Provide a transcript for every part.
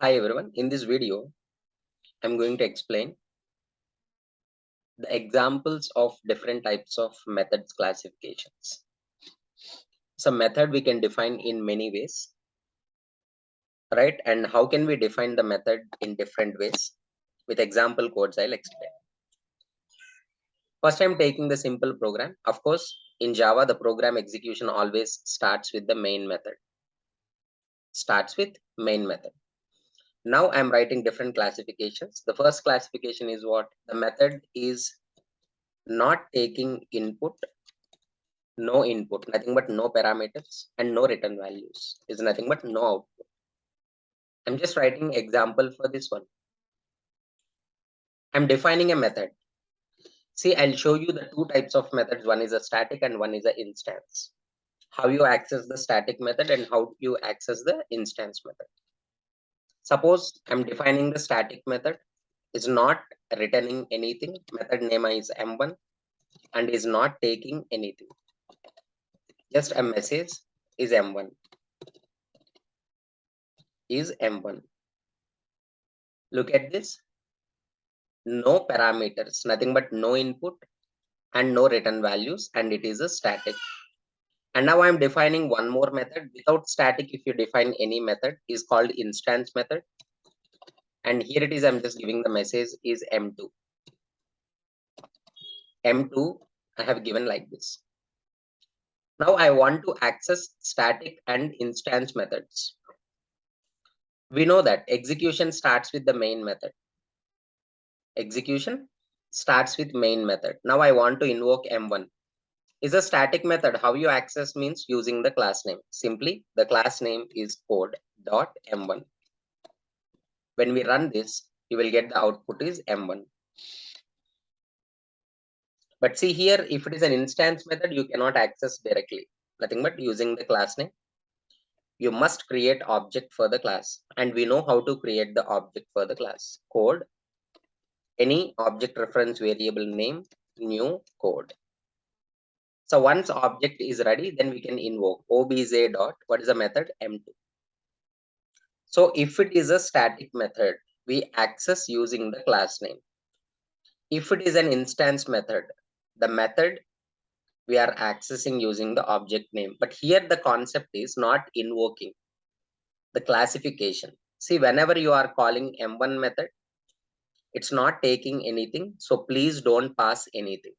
Hi everyone, in this video, I'm going to explain the examples of different types of methods classifications. So method we can define in many ways, right? And how can we define the method in different ways? With example codes, I'll explain. First, I'm taking the simple program. Of course, in Java, the program execution always starts with the main method. Starts with main method. Now I'm writing different classifications. The first classification is what? The method is not taking input, no input, nothing but no parameters, and no return values is nothing but no output. I'm just writing example for this one. I'm defining a method. See, I'll show you the two types of methods. One is a static and one is an instance. How you access the static method and how you access the instance method. Suppose I'm defining the static method, is not returning anything. Method name is M1 and is not taking anything. Just a message is M1. Is M1. Look at this. No parameters, nothing but no input and no return values, and it is a static. And now I'm defining one more method. Without static, if you define any method, is called instance method. And here it is, I'm just giving the message is M2. M2 I have given like this. Now I want to access static and instance methods. We know that execution starts with the main method. Execution starts with main method. Now I want to invoke M1. Is a static method. How you access means using the class name. Simply, the class name is code.m1. When we run this, you will get the output is m1. But see here, if it is an instance method, you cannot access directly. Nothing but using the class name. You must create object for the class. And we know how to create the object for the class. Code, any object reference variable name, new code. So once object is ready, then we can invoke obj dot, what is the method? M2. So if it is a static method, we access using the class name. If it is an instance method, the method we are accessing using the object name. But here the concept is not invoking the classification. See, whenever you are calling M1 method, it's not taking anything. So please don't pass anything.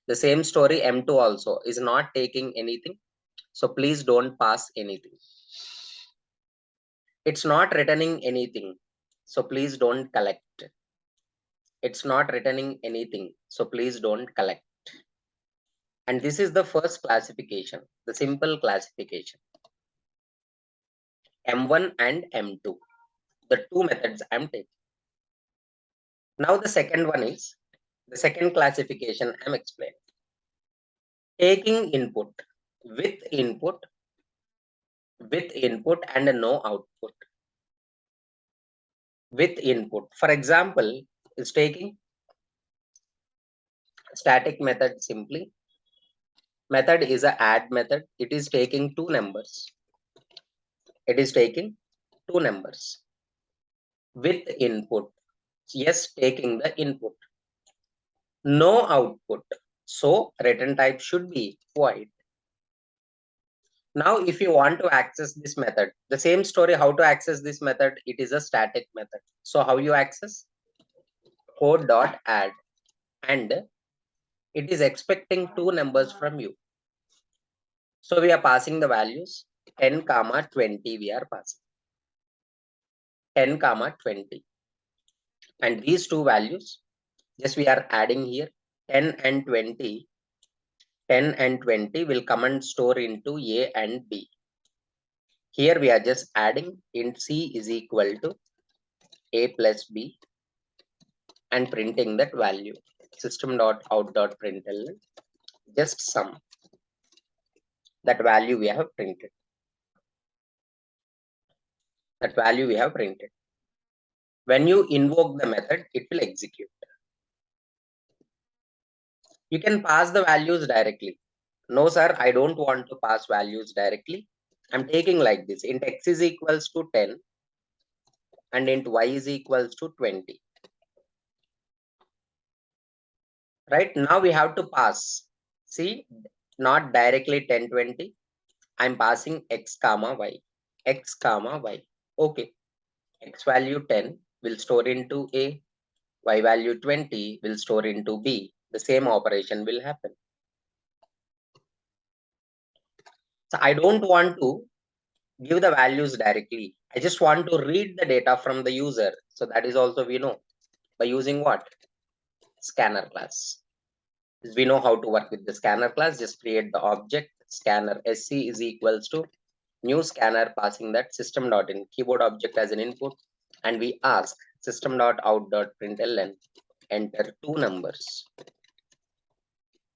The same story M2 also is not taking anything. So please don't pass anything. It's not returning anything. So please don't collect. It's not returning anything. So please don't collect. And this is the first classification, the simple classification. M1 and M2, the two methods I'm taking. Now the second one is, the second classification I'm explaining. Taking input, with input, with input and no output. With input. For example, is taking static method simply. Method is a add method. It is taking two numbers. It is taking two numbers. With input. Yes, taking the input. No output. So return type should be void. Now, if you want to access this method, the same story, how to access this method, it is a static method. So how you access? Code.add, and it is expecting two numbers from you. So we are passing the values 10, 20 we are passing. 10, 20. And these two values, just we are adding here 10 and 20. 10 and 20 will come and store into A and B. Here we are just adding int C is equal to A plus B and printing that value. System.out.println, just sum. That value we have printed. That value we have printed. When you invoke the method, it will execute. You can pass the values directly. No, sir, I don't want to pass values directly. I'm taking like this. Int x is equals to 10. and int y is equals to 20. Right now we have to pass. See, not directly 10, 20. I'm passing x comma y. X comma y. Okay. X value 10 will store into A. Y value 20 will store into B. The same operation will happen. So I don't want to give the values directly. I just want to read the data from the user. So that is also we know by using what? Scanner class. We know how to work with the scanner class. Just create the object scanner sc is equals to new scanner, passing that system.in keyboard object as an input, and we ask system.out.println enter two numbers.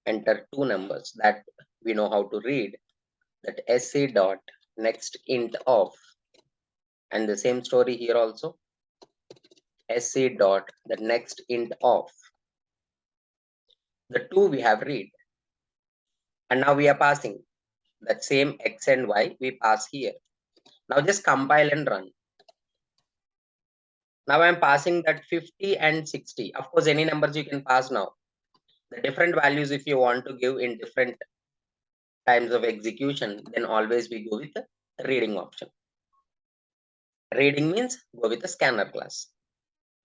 Enter two numbers that we know how to read, that sc dot next int of, and the same story here also, sc dot the next int of. The two we have read, and now we are passing that same x and y we pass here. Now just compile and run. Now I'm passing that 50 and 60. Of course, any numbers you can pass now. The different values if you want to give in different times of execution, then always we go with the reading option. Reading means go with the scanner class.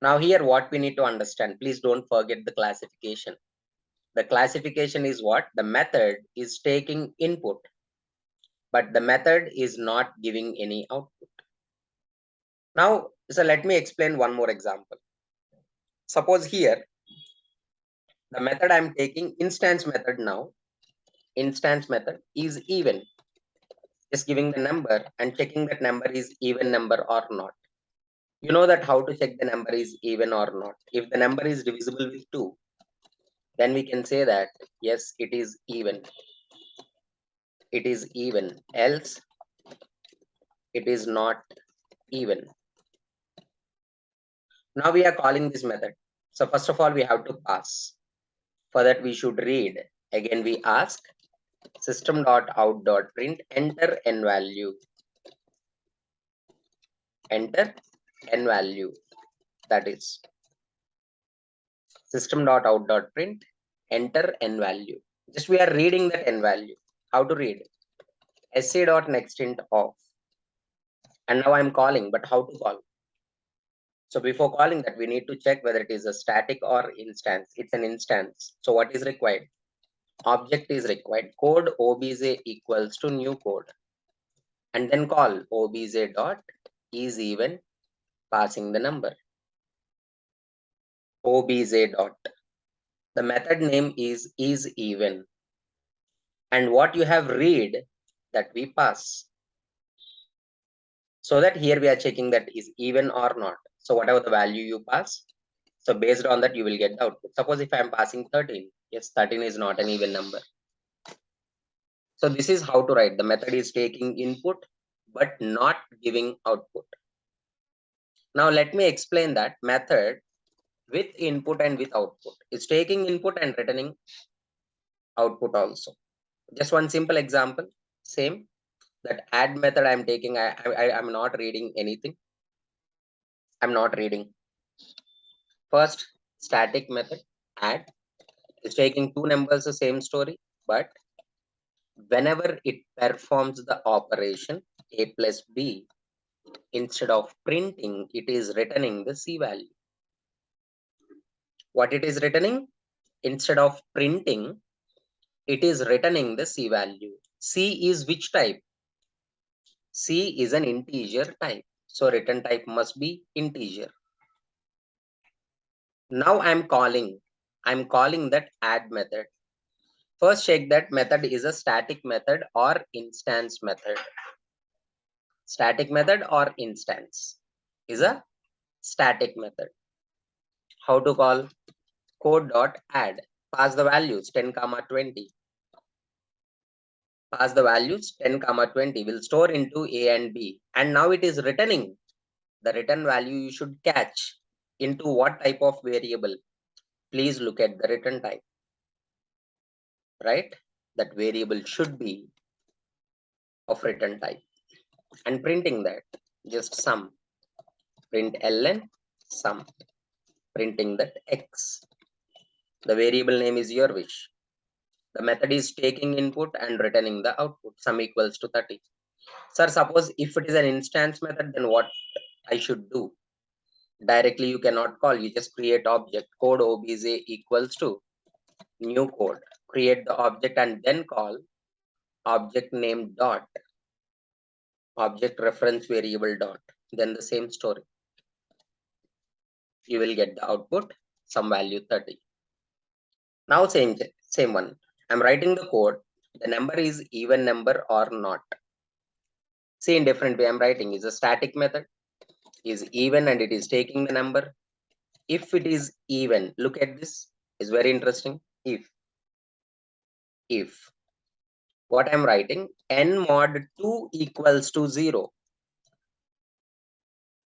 Now here what we need to understand, please don't forget the classification. The classification is what? The method is taking input, but the method is not giving any output. Now, so let me explain one more example. Suppose here, the method I'm taking, instance method now, instance method is even. Just giving the number and checking that number is even number or not. You know that how to check the number is even or not. If the number is divisible with 2, then we can say that yes, it is even. It is even. Else, it is not even. Now we are calling this method. So first of all, we have to pass. For that, we should read. Again, we ask system.out.print enter n value. Enter n value. That is system.out.print enter n value. Just we are reading that n value. How to read? sc.nextInt of. And now I'm calling, but how to call? So before calling that, we need to check whether it is a static or instance. It's an instance. So what is required? Object is required. Code obj equals to new code. And then call obj dot is even, passing the number. Obj dot. The method name is even. And what you have read, that we pass. So that here we are checking that is even or not. So whatever the value you pass, so based on that you will get the output. Suppose if I am passing 13, yes, 13 is not an even number. So this is how to write. The method is taking input but not giving output. Now let me explain that method with input and with output. It's taking input and returning output also. Just one simple example. Same, that add method I'm taking, I'm not reading anything. I'm not reading. First, static method add is taking two numbers, the same story, but whenever it performs the operation a plus b, instead of printing, it is returning the c value. What it is returning? Instead of printing, it is returning the c value. C is which type? C is an integer type. So return type must be integer. Now I'm calling that add method. First check that method is a static method or instance method. Static method or instance is a static method. How to call? Code dot add. Pass the values 10, 20. Pass the values 10, 20 will store into A and B. And now it is returning. The return value you should catch into what type of variable? Please look at the return type. Right? That variable should be of return type. And printing that, just sum. println sum, printing that x. The variable name is your wish. The method is taking input and returning the output. Sum equals to 30. Sir, suppose if it is an instance method, then what I should do? Directly you cannot call. You just create object code obj equals to new code. Create the object and then call object name dot object reference variable dot. Then the same story. You will get the output some value 30. Now same one. I'm writing the code. The number is even number or not. See, in different way I'm writing is a static method is even and it is taking the number. If it is even, look at this, is very interesting. If what I'm writing n mod 2 equals to 0.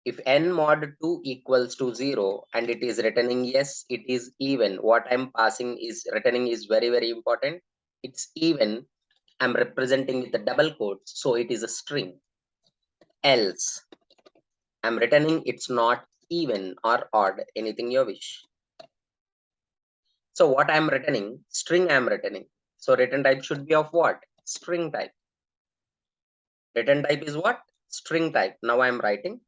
If n mod 2 equals to 0 and it is returning yes, it is even. What I'm passing is returning is very, very important. It's even. I'm representing with the double quotes, so it is a string. Else, I'm returning it's not even or odd, anything you wish. So what I'm returning, string I'm returning. So return type should be of what? String type. Return type is what? String type. Now I'm writing.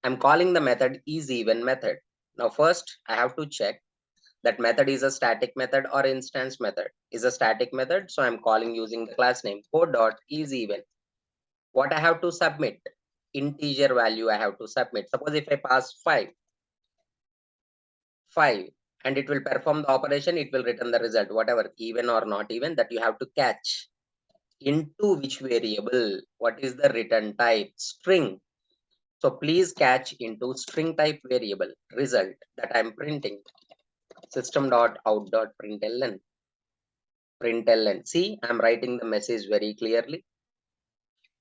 I'm calling the method isEven method. Now first I have to check that method is a static method or instance method. Is a static method, so I'm calling using the class name code.isEven. What I have to submit? Integer value I have to submit. Suppose if I pass 5 and it will perform the operation, it will return the result, whatever, even or not even, that you have to catch. Into which variable? What is the return type? String. So please catch into string type variable result that I'm printing. System.out.println. Println. See, I'm writing the message very clearly.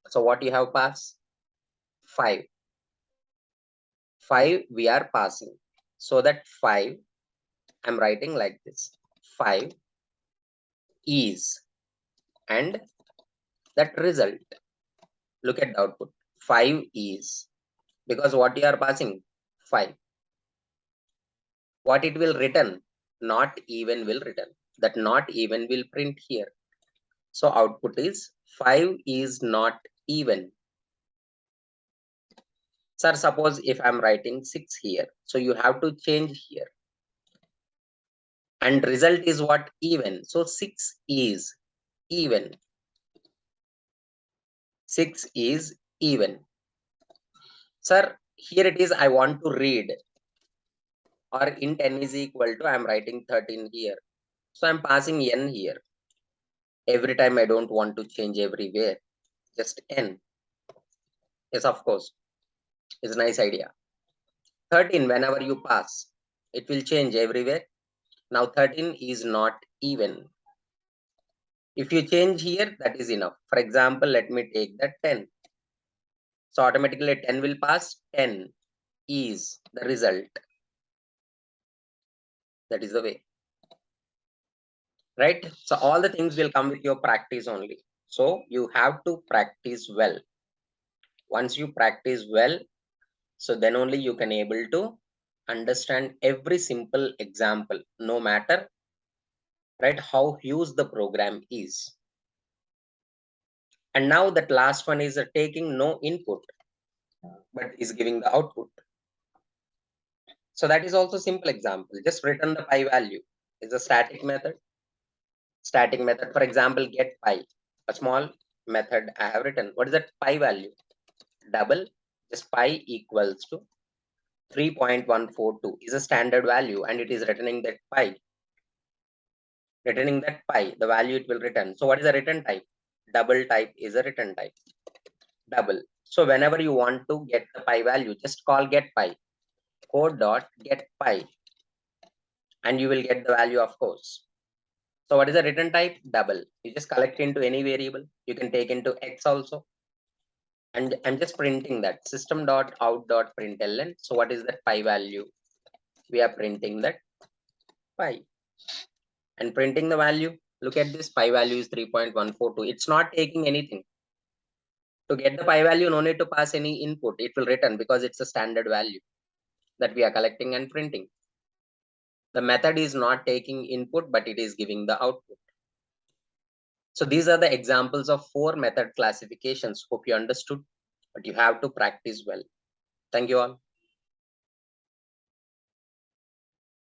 So what you have passed? 5. 5 we are passing. So that 5, I'm writing like this. 5 is, and that result. Look at the output. 5 is, because what you are passing? 5. What it will return? Not even will return. That not even will print here. So output is 5 is not even. Sir, suppose if I'm writing 6 here, so you have to change here. And result is what? Even. So 6 is even. 6 is even. Sir, here it is, I want to read. Or int n is equal to, I'm writing 13 here. So I'm passing n here. Every time I don't want to change everywhere. Just n. Yes, of course. It's a nice idea. 13, whenever you pass, it will change everywhere. Now 13 is not even. If you change here, that is enough. For example, let me take that 10. So automatically 10 will pass. 10 is the result. That is the way. Right? So all the things will come with your practice only. So you have to practice well. Once you practice well, so then only you can able to understand every simple example, no matter right how huge the program is. And now that last one is taking no input but is giving the output. So that is also simple example. Just return the pi value. Is a static method. Static method, for example, get pi. A small method I have written. What is that pi value? Double. Just pi equals to 3.142 is a standard value, and it is returning that pi. Returning that pi, the value it will return. So what is the return type? Double type is a return type. Double. So whenever you want to get the pi value, just call get pi. Code dot get pi, and you will get the value, of course. So what is the return type? Double. You just collect into any variable. You can take into x also. And I'm just printing that system.out.println. So what is that pi value? We are printing that pi. And printing the value. Look at this, pi value is 3.142. It's not taking anything. To get the pi value, no need to pass any input. It will return because it's a standard value that we are collecting and printing. The method is not taking input, but it is giving the output. So these are the examples of 4 method classifications. Hope you understood, but you have to practice well. Thank you all.